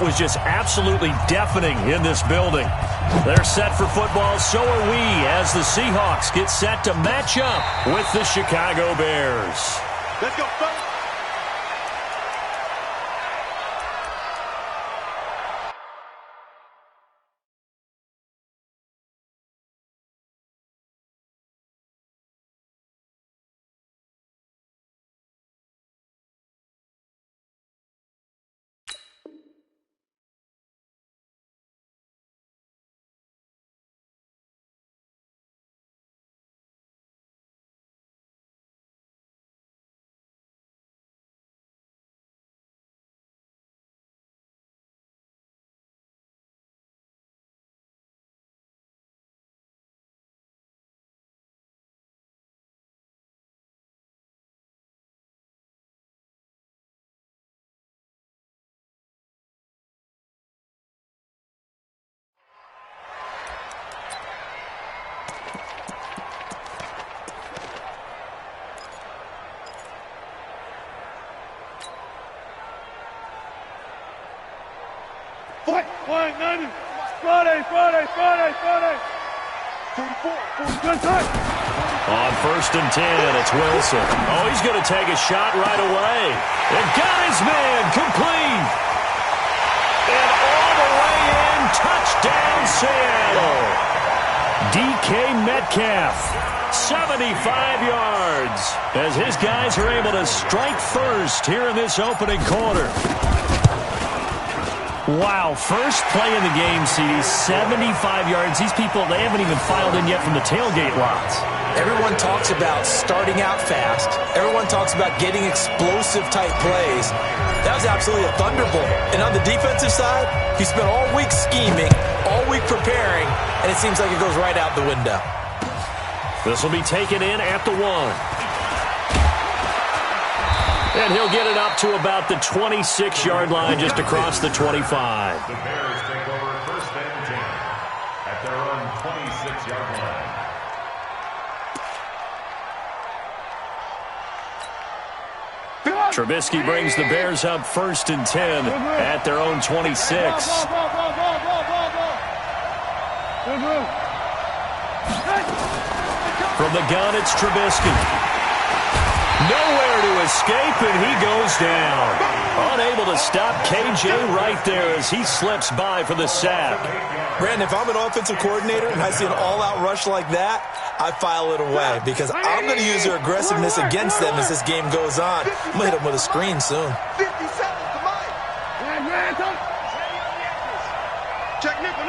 That was just absolutely deafening in this building. They're set for football, so are we, as the Seahawks get set to match up with the Chicago Bears. Let's go, fellas. Friday. 44. On 1st and 10, it's Wilson. Oh, he's going to take a shot right away. And got his man complete. And all the way in, touchdown Seattle. DK Metcalf, 75 yards, as his guys are able to strike first here in this opening quarter. Wow, first play in the game, CD, 75 yards. These people, they haven't even filed in yet from the tailgate lots. Everyone talks about starting out fast. Everyone talks about getting explosive-type plays. That was absolutely a thunderbolt. And on the defensive side, he spent all week scheming, all week preparing, and it seems like it goes right out the window. This will be taken in at the 1. And he'll get it up to about the 26-yard line, just across the 25. The Bears take over 1st and 10 at their own 26-yard line. Trubisky brings the Bears up 1st and 10 at their own 26. From the gun, it's Trubisky. Nowhere to escape, and he goes down. Unable to stop KJ right there as he slips by for the sack. Brandon, if I'm an offensive coordinator and I see an all-out rush like that, I file it away because I'm going to use their aggressiveness against them as this game goes on. I'm going to hit them with a screen soon. 50 seconds to Mike. Check nickel.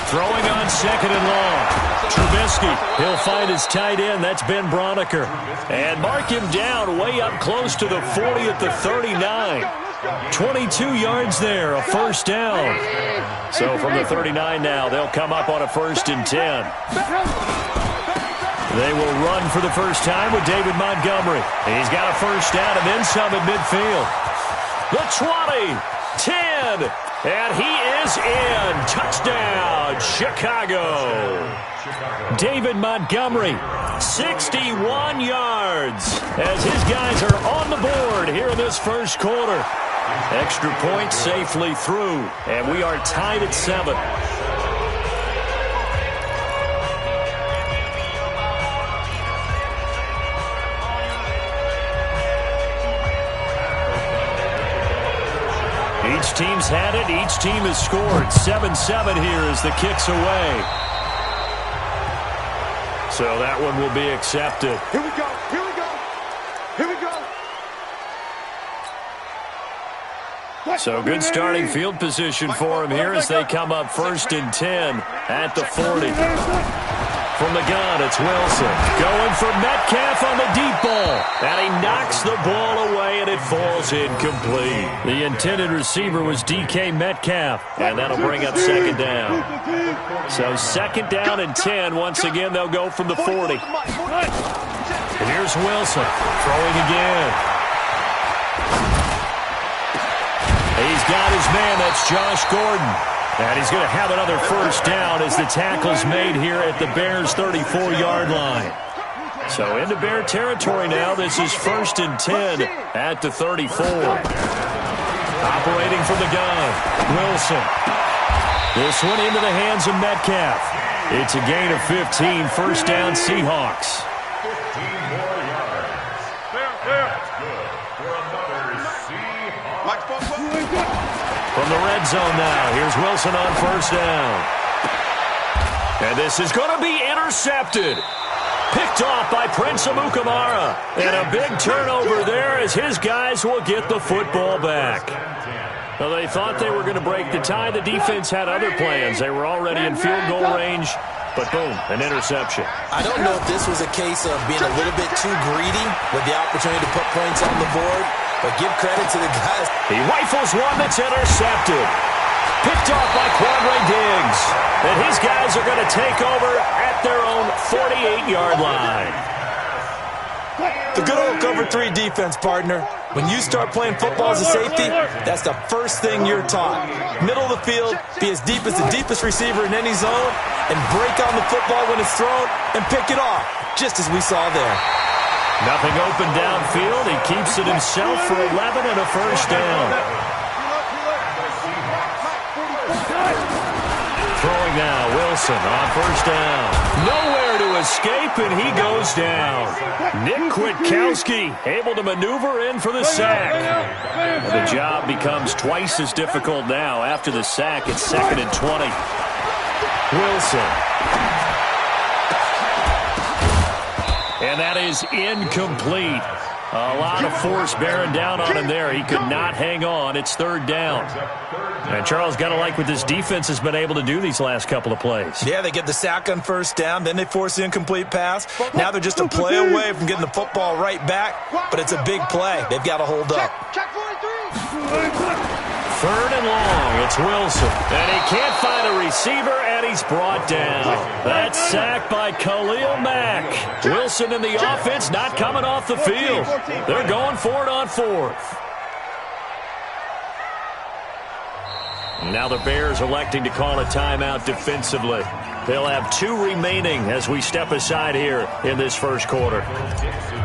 Throwing on 2nd and long. Trubisky, he'll find his tight end. That's Ben Broniker. And mark him down way up close to the 40 at the 39. 22 yards there, a 1st down. So from the 39 now, they'll come up on a 1st and 10. They will run for the first time with David Montgomery. He's got a 1st down and then some at midfield. The 20, 10, and he is in. Touchdown, Chicago. David Montgomery, 61 yards, as his guys are on the board here in this first quarter. Extra point safely through, and we are tied at 7. Each team's had it. Each team has scored. 7-7 here as the kick's away. So that one will be accepted. Here we go. So good starting field position for him here as they come up 1st and 10 at the 40. From the gun, it's Wilson. Going for Metcalf on the deep ball. And he knocks the ball away, and it falls incomplete. The intended receiver was DK Metcalf, and that'll bring up 2nd down. So 2nd down and 10. Once again, they'll go from the 40. Here's Wilson throwing again. He's got his man. That's Josh Gordon. And he's going to have another 1st down as the tackle's made here at the Bears' 34-yard line. So into Bear territory now. This is 1st and 10 at the 34. Operating from the gun, Wilson. This one into the hands of Metcalf. It's a gain of 15, first down Seahawks. 15 more yards. That's good for another Seahawks. From the red zone now, here's Wilson on first down. And this is going to be intercepted. Picked off by Prince Amukamara. And a big turnover there as his guys will get the football back. Well, they thought they were going to break the tie. The defense had other plans. They were already in field goal range, but boom, an interception. I don't know if this was a case of being a little bit too greedy with the opportunity to put points on the board, but give credit to the guys. He rifles one that's intercepted. Picked off by Quandre Diggs. And his guys are going to take over at their own 48-yard line. The good old cover 3 defense, partner. When you start playing football as a safety, that's the first thing you're taught. Middle of the field, be as deep as the deepest receiver in any zone, and break on the football when it's thrown and pick it off, just as we saw there. Nothing open downfield. He keeps it himself for 11 and a first down. Throwing now, Wilson on first down. Nowhere to escape, and he goes down. Nick Kwiatkowski able to maneuver in for the sack. And the job becomes twice as difficult now. After the sack, it's 2nd and 20. Wilson. And that is incomplete. A lot of force bearing down on him there. He could not hang on. It's 3rd down. And Charles, got to like what this defense has been able to do these last couple of plays. Yeah, they get the sack on first down, then they force the incomplete pass. Now they're just a play away from getting the football right back, but it's a big play. They've got to hold up. Check 43. 3rd and long. It's Wilson. And he can't find a receiver, and he's brought down. That's sacked by Khalil Mack. Wilson and the offense not coming off the field. They're going for it on 4th. Now the Bears electing to call a timeout defensively. They'll have 2 remaining as we step aside here in this first quarter.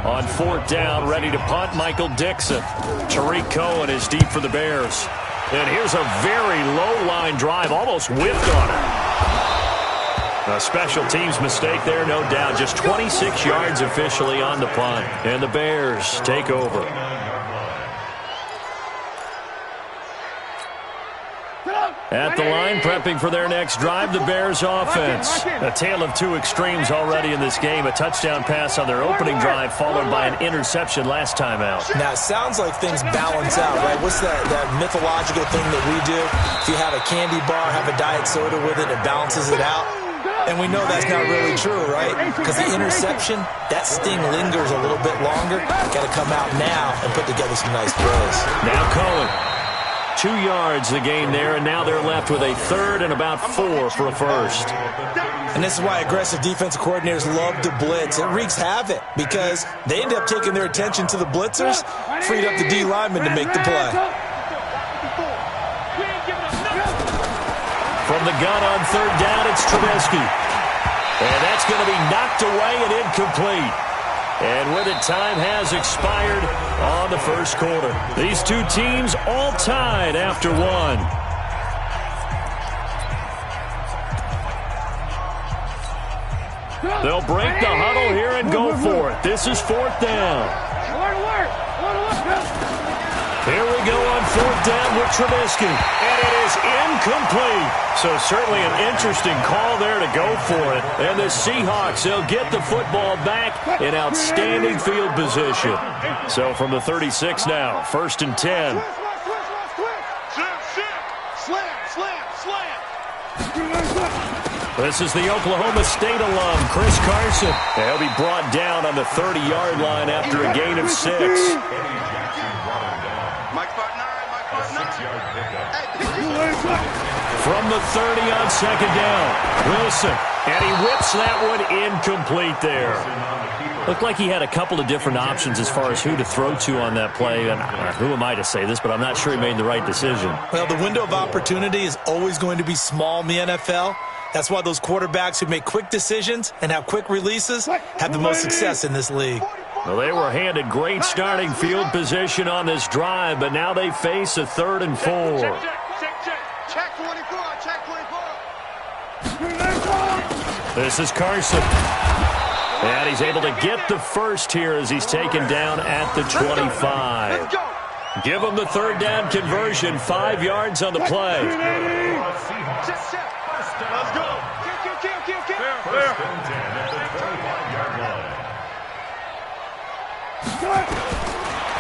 On 4th down, ready to punt, Michael Dixon. Tariq Cohen is deep for the Bears. And here's a very low-line drive, almost whipped on it. A special teams mistake there, no doubt. Just 26 yards officially on the punt. And the Bears take over. At the line, prepping for their next drive, the Bears offense. A tale of 2 extremes already in this game. A touchdown pass on their opening drive, followed by an interception last time out. Now, it sounds like things balance out, right? What's that mythological thing that we do? If you have a candy bar, have a diet soda with it, it balances it out. And we know that's not really true, right? Because the interception, that sting lingers a little bit longer. Got to come out now and put together some nice throws. Now Cohen. 2 yards the gain there, and now they're left with a 3rd and about 4 for a first. And this is why aggressive defensive coordinators love to blitz. It wreaks havoc because they end up taking their attention to the blitzers, freed up the D lineman to make the play. From the gun on 3rd down, it's Trubisky. And that's going to be knocked away and incomplete. And with it, time has expired on the first quarter. These 2 teams all tied after 1. They'll break the huddle here and go for it. This is 4th down. Here we go on 4th down with Trubisky. And it is incomplete. So certainly an interesting call there to go for it. And the Seahawks, they'll get the football back in outstanding field position. So from the 36 now, 1st and 10. This is the Oklahoma State alum, Chris Carson. He'll be brought down on the 30-yard line after a gain of 6. From the 30 on 2nd down, Wilson. And he whips that one incomplete there. Looked like he had a couple of different options as far as who to throw to on that play. And who am I to say this, but I'm not sure he made the right decision. Well, the window of opportunity is always going to be small in the NFL. That's why those quarterbacks who make quick decisions and have quick releases have the most success in this league. Well, they were handed great starting field position on this drive, but now they face a 3rd and 4. Check 24. Check 24. This is Carson. And he's able to get the first here as he's taken down at the 25. Let's go. Give him the 3rd down conversion, 5 yards on the play. Check. Let's go. Kill. First and 10 at the 25-yard line.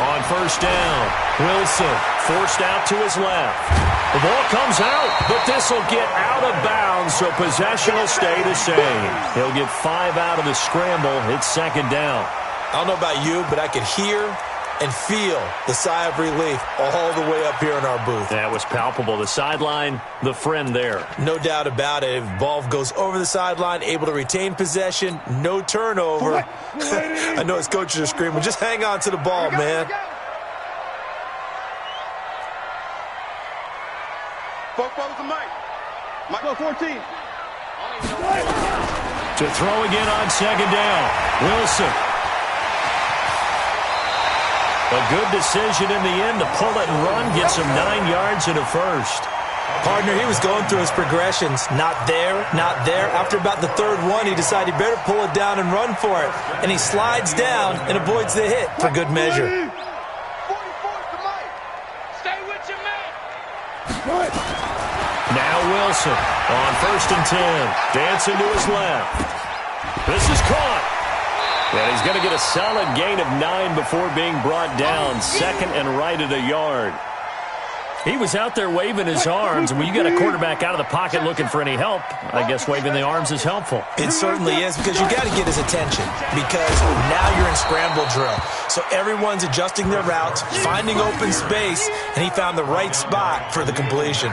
On first down, Wilson forced out to his left. The ball comes out, but this will get out of bounds, so possession will stay the same. He'll get 5 out of the scramble. It's 2nd down. I don't know about you, but I could hear and feel the sigh of relief all the way up here in our booth. That was palpable. The sideline, the friend there. No doubt about it. If ball goes over the sideline, able to retain possession, no turnover. I know his coaches are screaming, just hang on to the ball, man. Mike 14. To throw again on 2nd down. Wilson. A good decision in the end to pull it and run, gets him 9 yards and a first. Partner, he was going through his progressions. Not there, not there. After about the 3rd one, he decided he better pull it down and run for it. And he slides down and avoids the hit for good measure. 44 to Mike. Stay with your man. Now Wilson on 1st and 10. Dancing to his left. This is caught. And he's going to get a solid gain of 9 before being brought down. 2nd and right at a yard. He was out there waving his arms, and when you got a quarterback out of the pocket looking for any help, I guess waving the arms is helpful. It certainly is, because you got to get his attention, because now you're in scramble drill. So everyone's adjusting their routes, finding open space, and he found the right spot for the completion.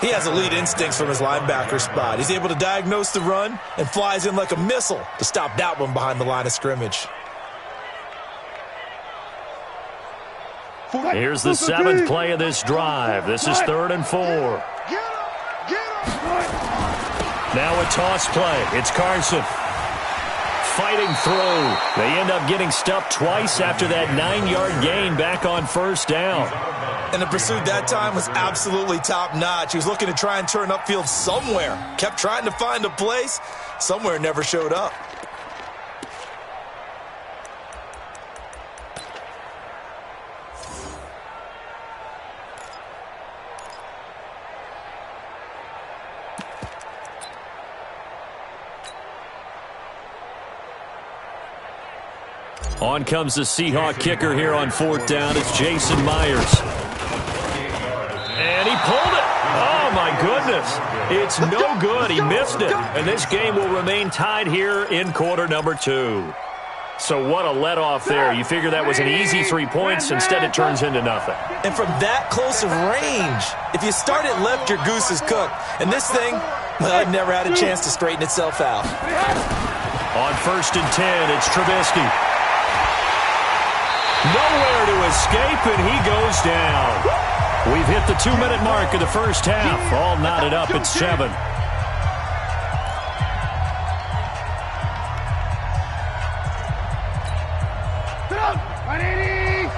He has elite instincts from his linebacker spot. He's able to diagnose the run and flies in like a missile to stop that one behind the line of scrimmage. Here's the 7th play of this drive. This is 3rd and 4. Now a toss play. It's Carson. Fighting through. They end up getting stuffed twice after that 9-yard gain back on 1st down. And the pursuit that time was absolutely top-notch. He was looking to try and turn upfield somewhere. Kept trying to find a place. Somewhere never showed up. On comes the Seahawk kicker here on 4th down. It's Jason Myers. And he pulled it. Oh, my goodness. It's no good. He missed it. And this game will remain tied here in quarter number 2. So what a let-off there. You figure that was an easy 3 points. Instead, it turns into nothing. And from that close of range, if you start it left, your goose is cooked. And this thing, well, it never had a chance to straighten itself out. On 1st and 10, it's Trubisky. Nowhere to escape, and he goes down. We've hit the 2-minute mark of the first half. All knotted up at 7.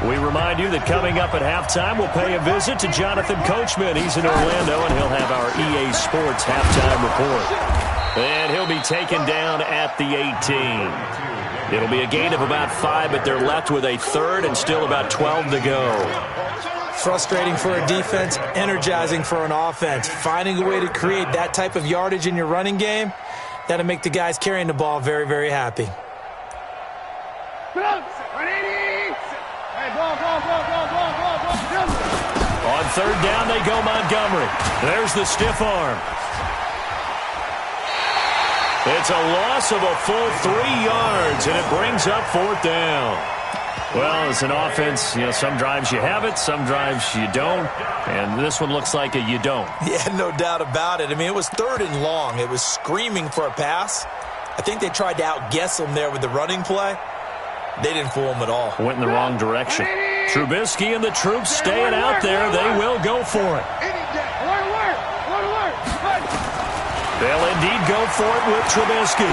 We remind you that coming up at halftime, we'll pay a visit to Jonathan Coachman. He's in Orlando, and he'll have our EA Sports halftime report. And he'll be taken down at the 18. It'll be a gain of about 5, but they're left with a 3rd and still about 12 to go. Frustrating for a defense, energizing for an offense. Finding a way to create that type of yardage in your running game, that'll make the guys carrying the ball very, very happy. On 3rd down, they go Montgomery. There's the stiff arm. It's a loss of a full 3 yards, and it brings up 4th down. Well, as an offense, some drives you have it, some drives you don't, and this one looks like a you don't. Yeah, no doubt about it. I mean, it was 3rd and long. It was screaming for a pass. I think they tried to outguess him there with the running play. They didn't fool him at all. Went in the wrong direction. Trubisky and the troops staying out there. They will go for it. They'll indeed go for it with Trubisky.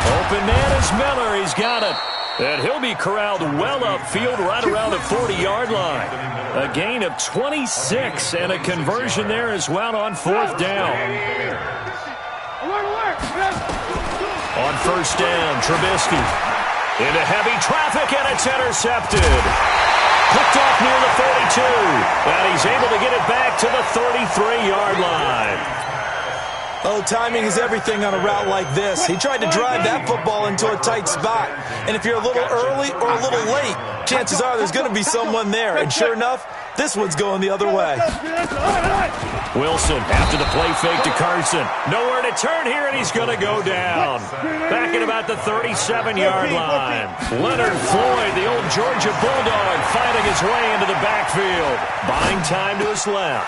Open man is Miller. He's got it. And he'll be corralled well upfield right around the 40-yard line. A gain of 26 and a conversion there as well on fourth down. On first down, Trubisky into heavy traffic, and it's intercepted. Picked off near the 42, and he's able to get it back to the 33-yard line. Oh, timing is everything on a route like this. He tried to drive that football into a tight spot. And if you're a little early or a little late, chances are there's going to be someone there. And sure enough, this one's going the other way. Wilson after the play fake to Carson. Nowhere to turn here, and he's going to go down. Back at about the 37-yard line. Leonard Floyd, the old Georgia Bulldog, fighting his way into the backfield. Buying time to his left.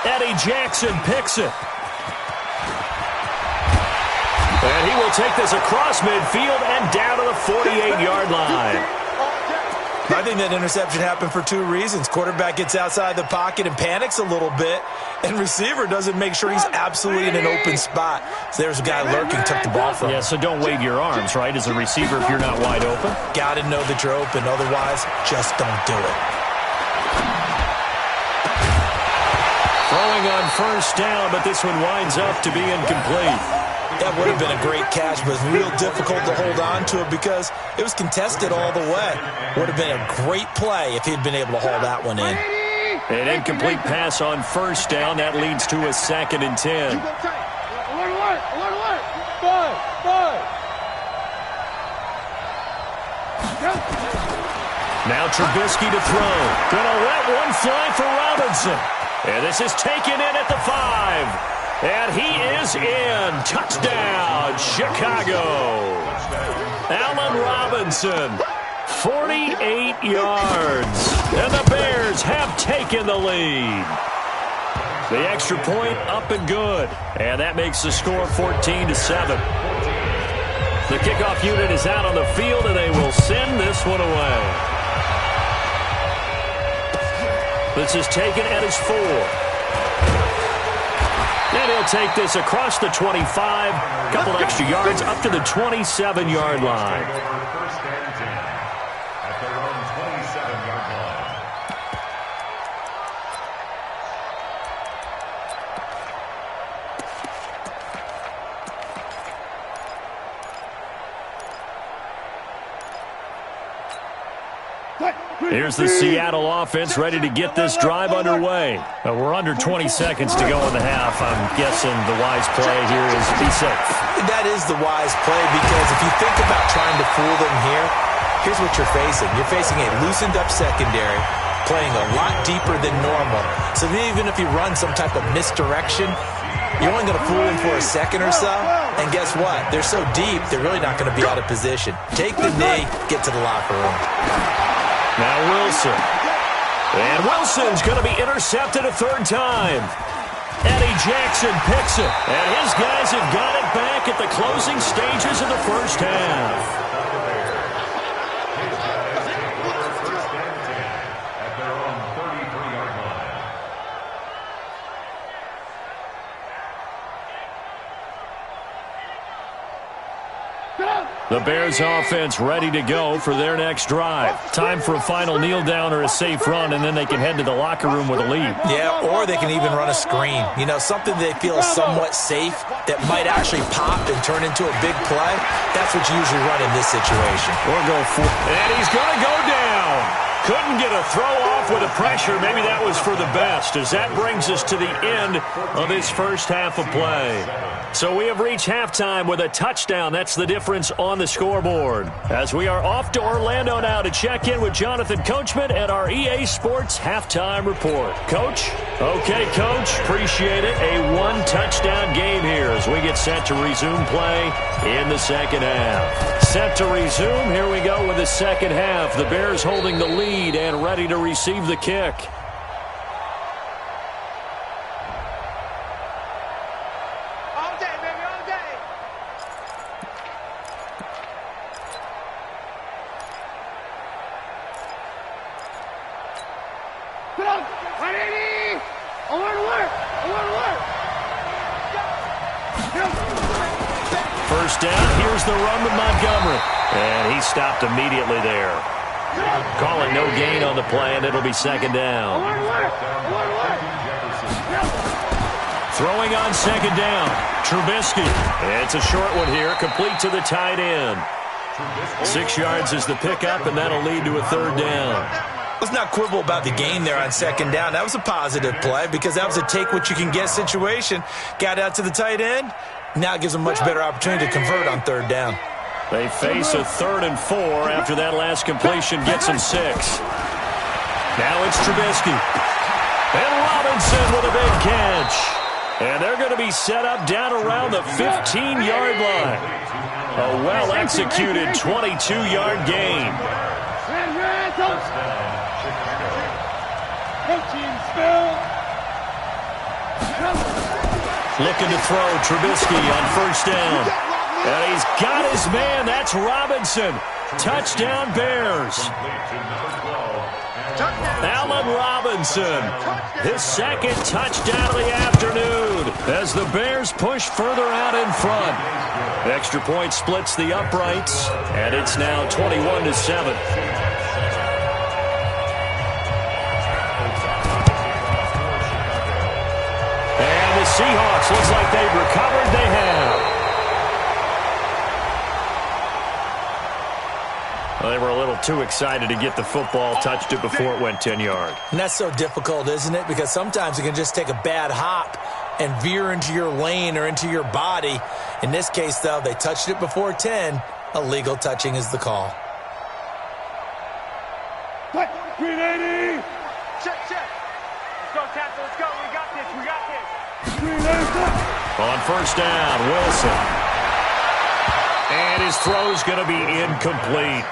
Eddie Jackson picks it. And he will take this across midfield and down to the 48-yard line. I think that interception happened for two reasons. Quarterback gets outside the pocket and panics a little bit, and receiver doesn't make sure he's absolutely in an open spot. So there's a guy lurking, took the ball from him. Yeah, so don't wave your arms, right, as a receiver if you're not wide open. Got to know that you're open. Otherwise, just don't do it. Throwing on first down, but this one winds up to be incomplete. That would have been a great catch, but it was real difficult to hold on to it because it was contested all the way. Would have been a great play if he'd been able to haul that one in. An incomplete pass on first down. That leads to a 2nd and 10. Now Trubisky to throw. Gonna let one fly for Robinson. And this is taken in at the 5. And he is in. Touchdown, Chicago. Allen Robinson, 48 yards. And the Bears have taken the lead. The extra point up and good. And that makes the score 14-7. The kickoff unit is out on the field, and they will send this one away. This is taken at his 4. And he'll take this across the 25, couple extra yards up to the 27-yard line. First and 10 at their own 27-yard line. Here's the Seattle offense ready to get this drive underway. We're under 20 seconds to go in the half. I'm guessing the wise play here is be safe. That is the wise play because if you think about trying to fool them here, here's what you're facing. You're facing a loosened up secondary, playing a lot deeper than normal. So even if you run some type of misdirection, you're only going to fool them for a second or so. And guess what? They're so deep, they're really not going to be out of position. Take the knee, get to the locker room. Now Wilson. And Wilson's going to be intercepted a 3rd time. Eddie Jackson picks it. And his guys have got it back at the closing stages of the first half. At their own 33-yard line. The Bears offense ready to go for their next drive. Time for a final kneel down or a safe run, and then they can head to the locker room with a lead. Yeah, or they can even run a screen. You know, something they feel is somewhat safe that might actually pop and turn into a big play. That's what you usually run in this situation. Or go for it. And he's going to go down. Couldn't get a throw off with the pressure. Maybe that was for the best, as that brings us to the end of this first half of play. So we have reached halftime with a touchdown. That's the difference on the scoreboard. As we are off to Orlando now to check in with Jonathan Coachman at our EA Sports Halftime Report. Coach? Okay, Coach. Appreciate it. A one-touchdown game here as we get set to resume play in the second half. Set to resume. Here we go with the second half. The Bears holding the lead and ready to receive the kick. first down. Here's the run with Montgomery. And he stopped immediately there. Calling no gain on the play, and it'll be second down. Throwing on second down. Trubisky. It's a short one here, complete to the tight end. 6 yards is the pickup, and that'll lead to a third down. Let's not quibble about the gain there on second down. That was a positive play because that was a take-what-you-can-get situation. Got out to the tight end. Now it gives them a much better opportunity to convert on third down. They face a 3rd and 4 after that last completion gets them 6. Now it's Trubisky. And Robinson with a big catch. And they're going to be set up down around the 15-yard line. A well-executed 22-yard gain. Looking to throw Trubisky on first down. And he's got his man. That's Robinson. Touchdown Bears. Allen Robinson, his second touchdown of the afternoon as the Bears push further out in front. Extra point splits the uprights, and it's now 21-7. And the Seahawks, looks like they've recovered. They have. Well, they were a little too excited to get the football, touched it before it went 10 yards. And that's so difficult, isn't it? Because sometimes it can just take a bad hop and veer into your lane or into your body. In this case, though, they touched it before 10. Illegal touching is the call. 380. Check. Let's go, Tackle. Let's go. We got this. On first down, Wilson. And his throw's going to be incomplete.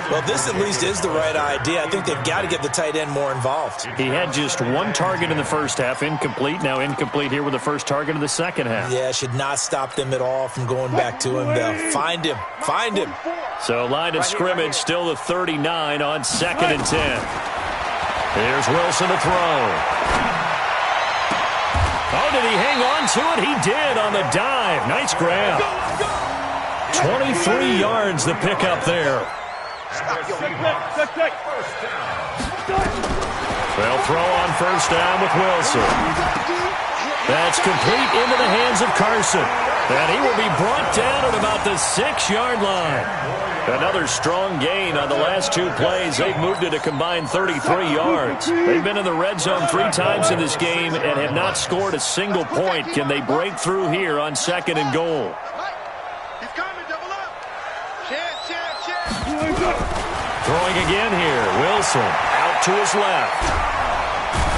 Well, this at least is the right idea. I think they've got to get the tight end more involved. He had just 1 target in the first half, incomplete. Now incomplete here with the first target of the second half. Yeah, should not stop them at all from going back to him, though. Find him. So line of scrimmage, still the 39 on 2nd and 10. Here's Wilson to throw. Oh, did he hang on to it? He did on the dive. Nice grab. 23 yards the pickup there. They'll throw on first down with Wilson. That's complete into the hands of Carson. And he will be brought down at about the 6-yard line. Another strong gain on the last 2 plays. They've moved it a combined 33 yards. They've been in the red zone 3 times in this game and have not scored a single point. Can they break through here on 2nd and goal? Throwing again here. Wilson out to his left.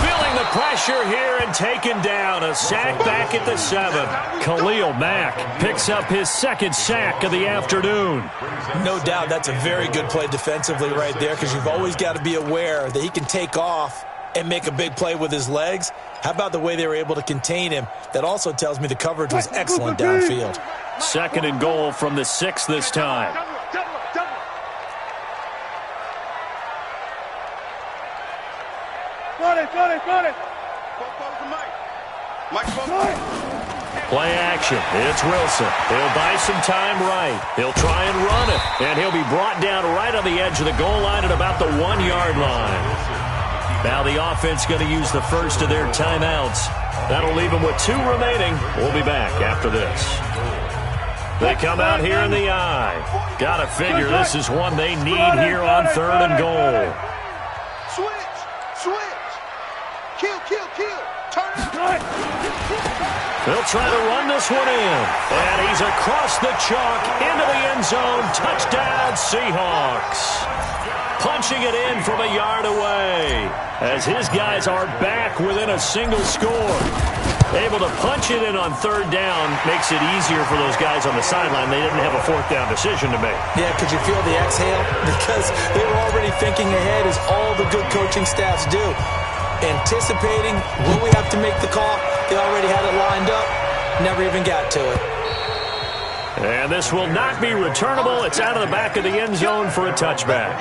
Feeling the pressure here and taken down. A sack back at the 7. Khalil Mack picks up his 2nd sack of the afternoon. No doubt that's a very good play defensively right there because you've always got to be aware that he can take off and make a big play with his legs. How about the way they were able to contain him? That also tells me the coverage was excellent downfield. 2nd and goal from the 6 this time. Got it. Play action. It's Wilson. He'll buy some time right. He'll try and run it. And he'll be brought down right on the edge of the goal line at about the 1-yard line. Now the offense going to use the first of their timeouts. That'll leave them with 2 remaining. We'll be back after this. They come out here in the eye. Got to figure this is one they need here on 3rd and goal. Switch. Kill. Turn it. They'll try to run this one in. And he's across the chalk into the end zone. Touchdown, Seahawks. Punching it in from a yard away as his guys are back within a single score. Able to punch it in on 3rd down makes it easier for those guys on the sideline. They didn't have a 4th down decision to make. Yeah, could you feel the exhale? Because they were already thinking ahead as all the good coaching staffs do. Anticipating, will we have to make the call? They already had it lined up. Never even got to it. And this will not be returnable. It's out of the back of the end zone for a touchback.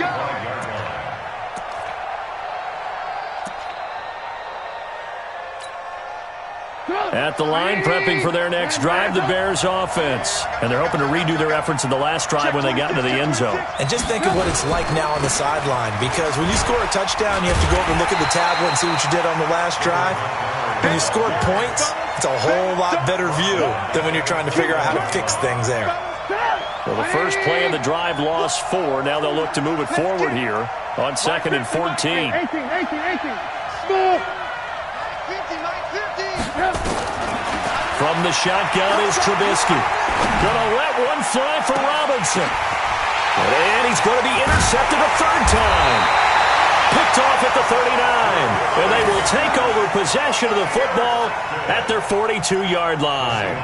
At the line, prepping for their next drive, the Bears offense. And they're hoping to redo their efforts in the last drive when they got into the end zone. And just think of what it's like now on the sideline, because when you score a touchdown, you have to go over and look at the tablet and see what you did on the last drive. When you score points, it's a whole lot better view than when you're trying to figure out how to fix things there. Well, the first play of the drive lost 4. Now they'll look to move it forward here on 2nd and 14. 18. Small. 50. From the shotgun is Trubisky. Gonna let one fly for Robinson. And he's going to be intercepted a third time. Picked off at the 39. And they will take over possession of the football at their 42-yard line.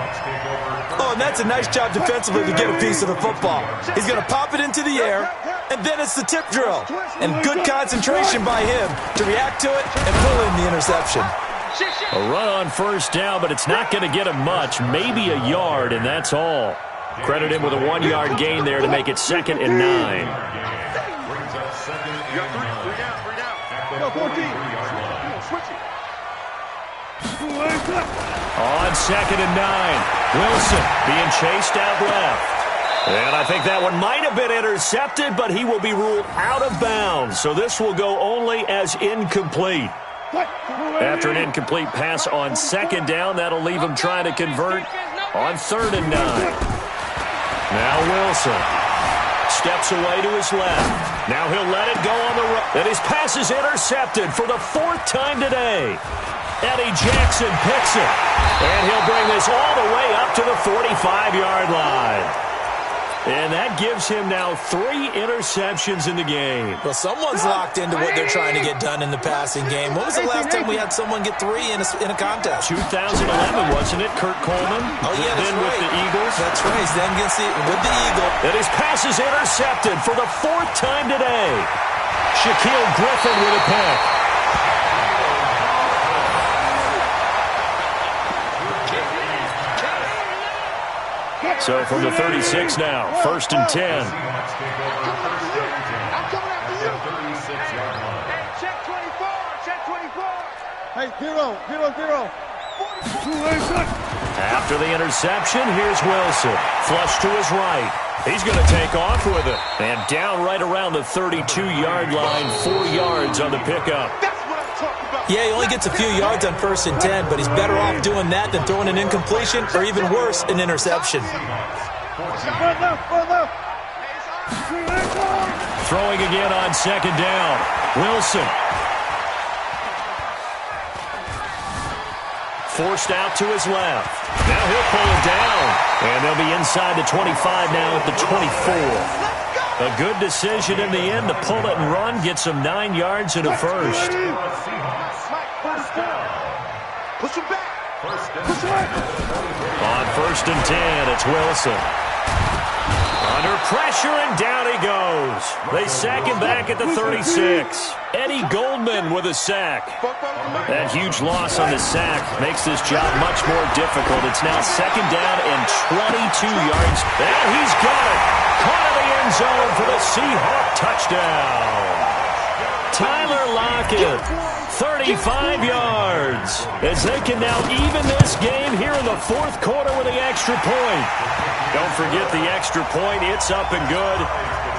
Oh, and that's a nice job defensively to get a piece of the football. He's going to pop it into the air, and then it's the tip drill. And good concentration by him to react to it and pull in the interception. A run on first down, but it's not going to get him much. Maybe a yard, and that's all. Credit him with a 1-yard gain there to make it 2nd and 9. On 2nd and 9, Wilson being chased out left. And I think that one might have been intercepted, but he will be ruled out of bounds. So this will go only as incomplete. After an incomplete pass on 2nd down, that'll leave him trying to convert on 3rd and 9. Now Wilson steps away to his left. Now he'll let it go on the right. And his pass is intercepted for the 4th time today. Eddie Jackson picks it. And he'll bring this all the way up to the 45-yard line. And that gives him now 3 interceptions in the game. Well, someone's locked into what they're trying to get done in the passing game. When was the last time we had someone get 3 in a contest? 2011, wasn't it? Kurt Coleman? Oh, yeah, that's then right. with the Eagles. That's right. He's then with the Eagle. And his pass is intercepted for the 4th time today. Shaquille Griffin with a pick. So from the 36 now, 1st and 10. I'm coming after you. Check 24. Hey, 0. After the interception, here's Wilson. Flush to his right. He's going to take off with it. And down right around the 32-yard line, 4 yards on the pickup. That's what I'm talking about. Yeah, he only gets a few yards on 1st and 10, but he's better off doing that than throwing an incompletion or even worse, an interception. Throwing again on 2nd down. Wilson. Forced out to his left. Now he'll pull it down. And they'll be inside the 25 now at the 24. A good decision in the end to pull it and run. Gets him 9 yards and a first. Push him back. On 1st and 10, it's Wilson. Under pressure, and down he goes. They sack him back at the 36. Eddie Goldman with a sack. That huge loss on the sack makes this job much more difficult. It's now 2nd down and 22 yards. And he's got it. Caught in the end zone for the Seahawk touchdown. Tyler Lockett, 35 yards. As they can now even this game here in the 4th quarter with the extra point. Don't forget the extra point. It's up and good.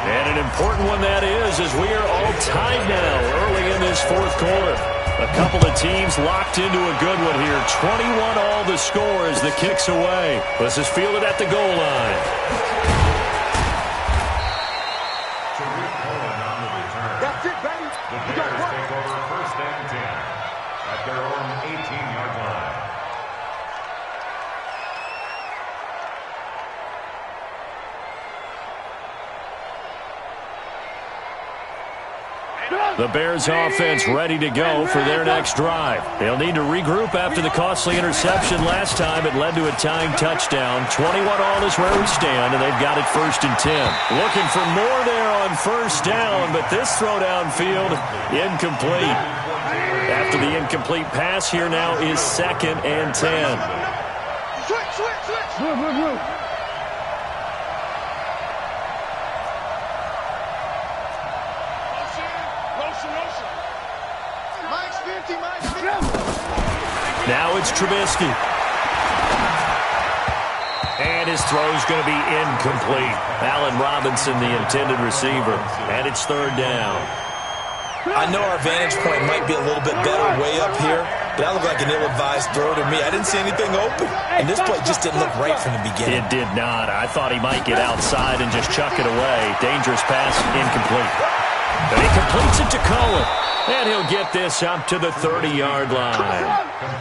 And an important one that is, as we are all tied now early in this 4th quarter. A couple of teams locked into a good one here. 21 all the score as the kick's away. This is fielded at the goal line. That's it, baby. The Bears take over 1st and 10 at their own 18-yard line. The Bears offense ready to go for their next drive. They'll need to regroup after the costly interception last time. It led to a tying touchdown. 21 all is where we stand, and they've got it 1st and 10. Looking for more there on 1st down, but this throw downfield incomplete. After the incomplete pass, here now is 2nd and 10. Move. Motion. Mike's 50. Now it's Trubisky. And his throw's going to be incomplete. Allen Robinson, the intended receiver. And it's third down. I know our vantage point might be a little bit better way up here, but that looked like an ill-advised throw to me. I didn't see anything open. And this play just didn't look right from the beginning. It did not. I thought he might get outside and just chuck it away. Dangerous pass, incomplete. But he completes it to Cohen. And he'll get this up to the 30-yard line.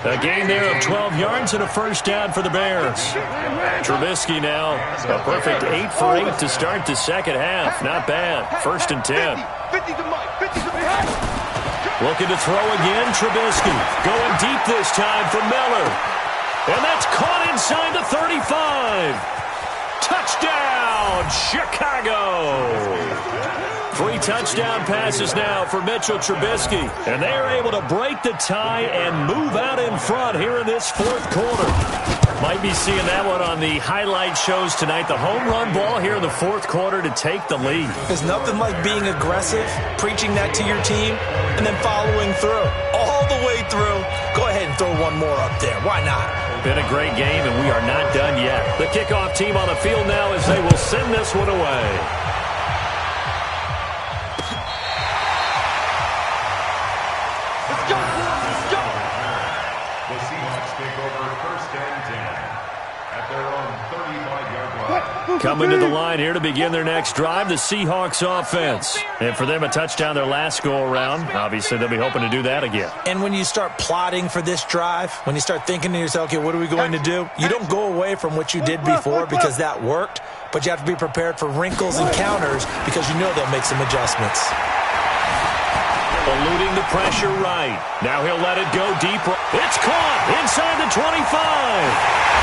A gain there of 12 yards and a first down for the Bears. Trubisky now, a perfect 8 for 8 to start the second half. Not bad. First and 10. Looking to throw again, Trubisky. Going deep this time for Miller. And that's caught inside the 35. Touchdown, Chicago. 3 touchdown passes now for Mitchell Trubisky. And they are able to break the tie and move out in front here in this fourth quarter. Might be seeing that one on the highlight shows tonight. The home run ball here in the fourth quarter to take the lead. There's nothing like being aggressive, preaching that to your team, and then following through. All the way through. Go ahead and throw one more up there. Why not? Been a great game, and we are not done yet. The kickoff team on the field now as they will send this one away. Coming to the line here to begin their next drive, the Seahawks offense. And for them, a touchdown their last go-around. Obviously, they'll be hoping to do that again. And when you start plotting for this drive, when you start thinking to yourself, okay, what are we going to do? You don't go away from what you did before because that worked, but you have to be prepared for wrinkles and counters because you know they'll make some adjustments. Eluding the pressure right. Now he'll let it go deep. It's caught inside the 25.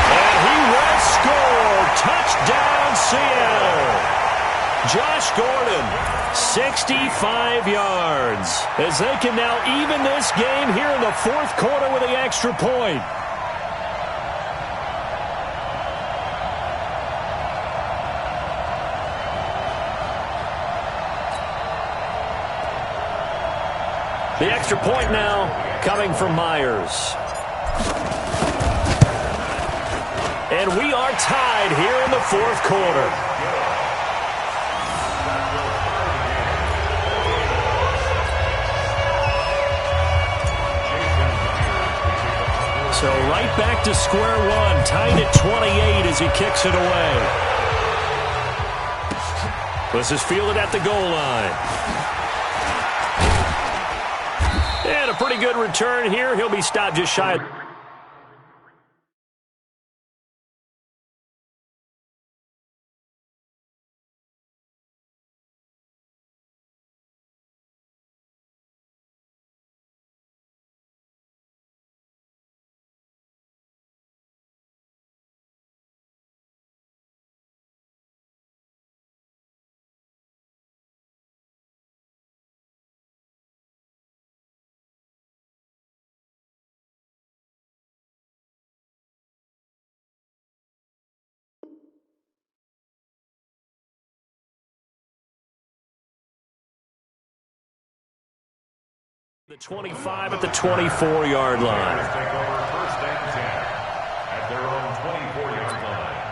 And he will score. Touchdown, Seattle. Josh Gordon, 65 yards. As they can now even this game here in the fourth quarter with the extra point. The extra point now coming from Myers. And we are tied here in the fourth quarter. So right back to square one, tied at 28 as he kicks it away. This is fielded at the goal line. And a pretty good return here. He'll be stopped just shy. The 25 at the 24-yard line. Take over first and 10 at their own 24-yard line.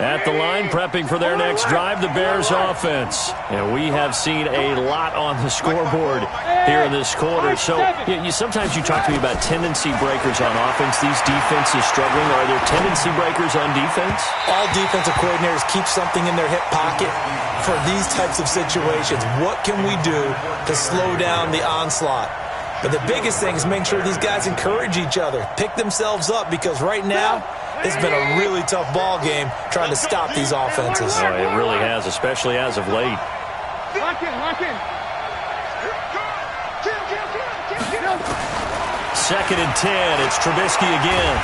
At the line, prepping for their next drive, the Bears offense. And we have seen a lot on the scoreboard here in this quarter. So sometimes you talk to me about tendency breakers on offense. These defenses struggling. Are there tendency breakers on defense? All defensive coordinators keep something in their hip pocket for these types of situations. What can we do to slow down the onslaught? But the biggest thing is make sure these guys encourage each other, pick themselves up, because right now it's been a really tough ball game trying to stop these offenses. Oh, it really has, especially as of late. Lock in, lock in. Second and 10, it's Trubisky again.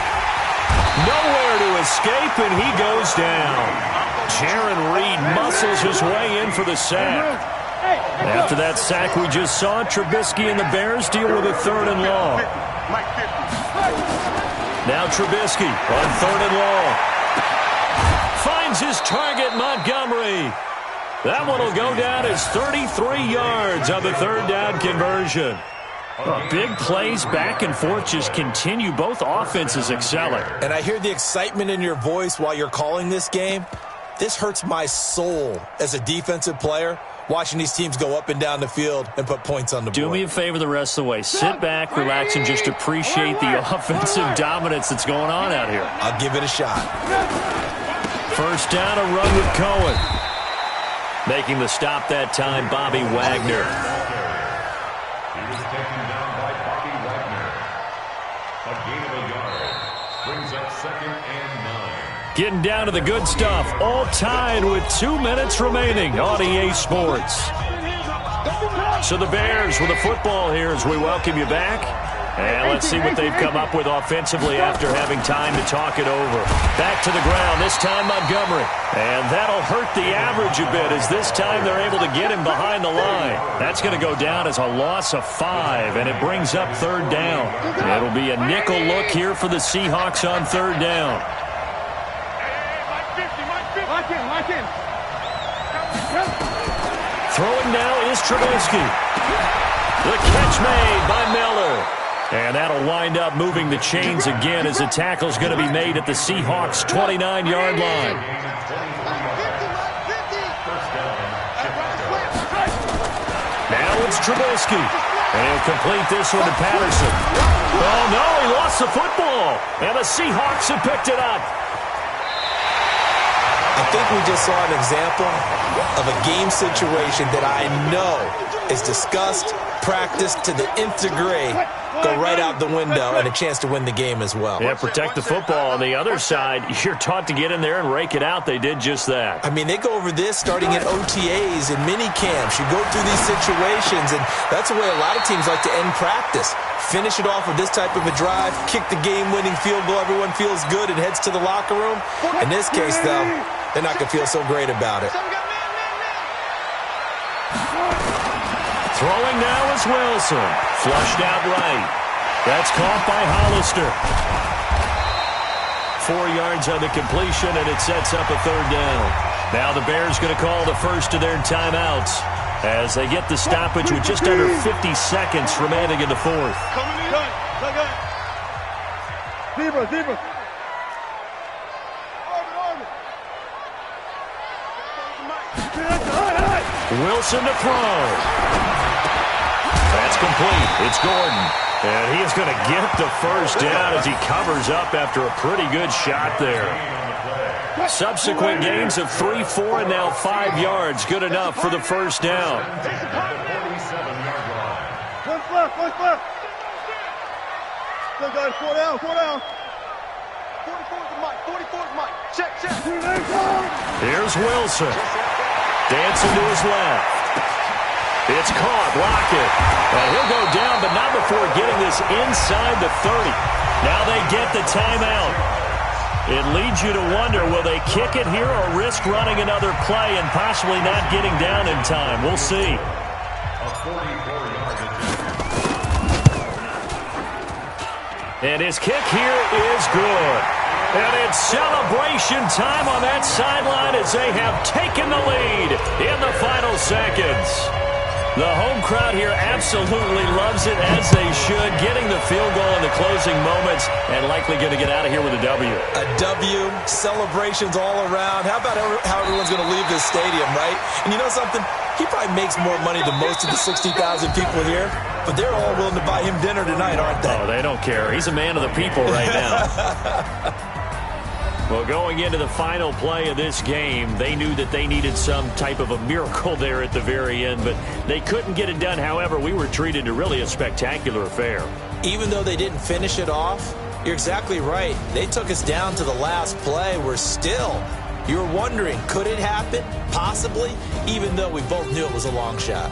Nowhere to escape, and he goes down. Jaron Reed muscles his way in for the sack. After that sack we just saw, Trubisky and the Bears deal with a third and long. Now Trubisky on third and long. Finds his target, Montgomery. That one will go down as 33 yards on the third down conversion. Big plays back and forth just continue. Both offenses excelling. And I hear the excitement in your voice while you're calling this game. This hurts my soul as a defensive player, watching these teams go up and down the field and put points on the board. Do me a favor the rest of the way. Sit back, relax, and just appreciate the offensive dominance that's going on out here. I'll give it a shot. First down, a run with Cohen. Making the stop that time, Bobby Wagner. He was taken down by Bobby Wagner. A gain of a yard. Brings up 2nd and 9. Getting down to the good stuff. All tied with 2 minutes remaining on EA Sports. So the Bears with the football here as we welcome you back. And let's see what they've come up with offensively after having time to talk it over. Back to the ground, this time Montgomery. And that'll hurt the average a bit as this time they're able to get him behind the line. That's going to go down as a loss of 5, and it brings up 3rd down. It'll be a nickel look here for the Seahawks on 3rd down. Lock in. Throwing now is Trubisky. The catch made by Miller. And that'll wind up moving the chains again as the tackle's going to be made at the Seahawks' 29-yard line. Now it's Trubisky. And he'll complete this one to Patterson. Oh, no, he lost the football. And the Seahawks have picked it up. I think we just saw an example of a game situation that I know is discussed, practiced to the nth degree, go right out the window, and a chance to win the game as well. Yeah, protect the football. On the other side, you're taught to get in there and rake it out. They did just that. I mean, they go over this starting at OTAs and mini camps. You go through these situations, and that's the way a lot of teams like to end practice. Finish it off with this type of a drive, kick the game-winning field goal. Everyone feels good and heads to the locker room. In this case, though, they're not going to feel so great about it. Throwing now is Wilson. Flushed out right. That's caught by Hollister. 4 yards on the completion, and it sets up a 3rd down. Now the Bears going to call the first of their timeouts as they get the stoppage with just under 50 seconds remaining in the 4th. Zebra. Wilson to throw. That's complete. It's Gordon. And he is going to get the first down as he covers up after a pretty good shot there. Subsequent gains of 3, 4, and now 5 yards. Good enough for the first down. What's left? Still got 4 down. 44's Mike. Check. Here's Wilson. Dancing to his left. It's caught. Lockett. And he'll go down, but not before getting this inside the 30. Now they get the timeout. It leads you to wonder, will they kick it here or risk running another play and possibly not getting down in time? We'll see. And his kick here is good. And it's celebration time on that sideline as they have taken the lead in the final seconds. The home crowd here absolutely loves it, as they should, getting the field goal in the closing moments and likely going to get out of here with a W. A W, celebrations all around. How about how everyone's going to leave this stadium, right? And you know something? He probably makes more money than most of the 60,000 people here, but they're all willing to buy him dinner tonight, aren't they? Oh, they don't care. He's a man of the people right now. Well, going into the final play of this game, they knew that they needed some type of a miracle there at the very end, but they couldn't get it done. However, we were treated to really a spectacular affair. Even though they didn't finish it off, you're exactly right. They took us down to the last play. We're still, you're wondering, could it happen? Possibly, even though we both knew it was a long shot.